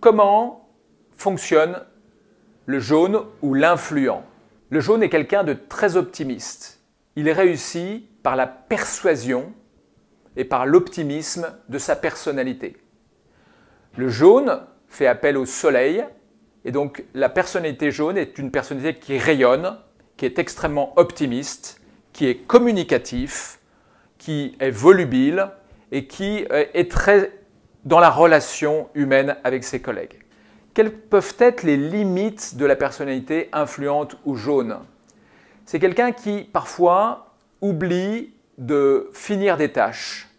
Comment fonctionne le jaune ou l'influent? Le jaune est quelqu'un de très optimiste. Il réussit par la persuasion et par l'optimisme de sa personnalité. Le jaune fait appel au soleil et donc la personnalité jaune est une personnalité qui rayonne, qui est extrêmement optimiste, qui est communicatif, qui est volubile et qui est très dans la relation humaine avec ses collègues. Quelles peuvent être les limites de la personnalité influente ou jaune? C'est quelqu'un qui, parfois, oublie de finir des tâches,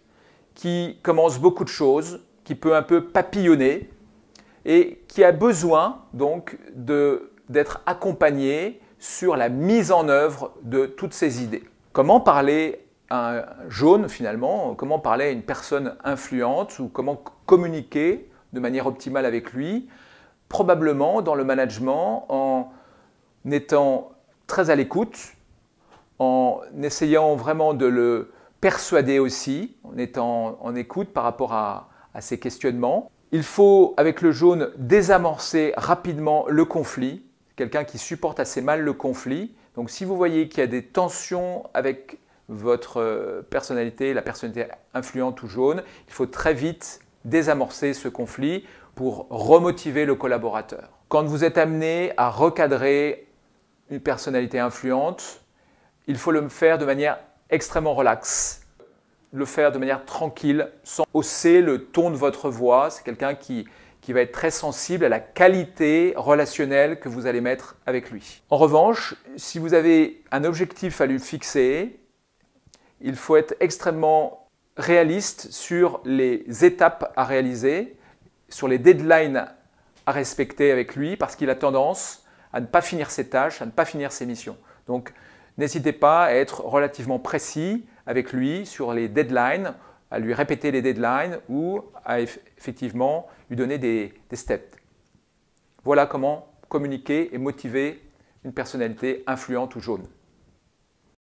qui commence beaucoup de choses, qui peut un peu papillonner et qui a besoin donc d'être accompagné sur la mise en œuvre de toutes ses idées. Comment parler à un jaune finalement? Comment parler à une personne influente ou comment communiquer de manière optimale avec lui? Probablement dans le management en étant très à l'écoute, en essayant vraiment de le persuader aussi, en étant en écoute par rapport à ses questionnements. Il faut, avec le jaune, désamorcer rapidement le conflit. Quelqu'un qui supporte assez mal le conflit. Donc si vous voyez qu'il y a des tensions avec votre personnalité, la personnalité influente ou jaune, il faut très vite désamorcer ce conflit pour remotiver le collaborateur. Quand vous êtes amené à recadrer une personnalité influente, il faut le faire de manière extrêmement relaxe, le faire de manière tranquille, sans hausser le ton de votre voix. C'est quelqu'un qui va être très sensible à la qualité relationnelle que vous allez mettre avec lui. En revanche, si vous avez un objectif à lui fixer, il faut être extrêmement réaliste sur les étapes à réaliser, sur les deadlines à respecter avec lui, parce qu'il a tendance à ne pas finir ses tâches, à ne pas finir ses missions. Donc, n'hésitez pas à être relativement précis avec lui sur les deadlines, à lui répéter les deadlines ou à effectivement lui donner des steps. Voilà comment communiquer et motiver une personnalité influente ou jaune.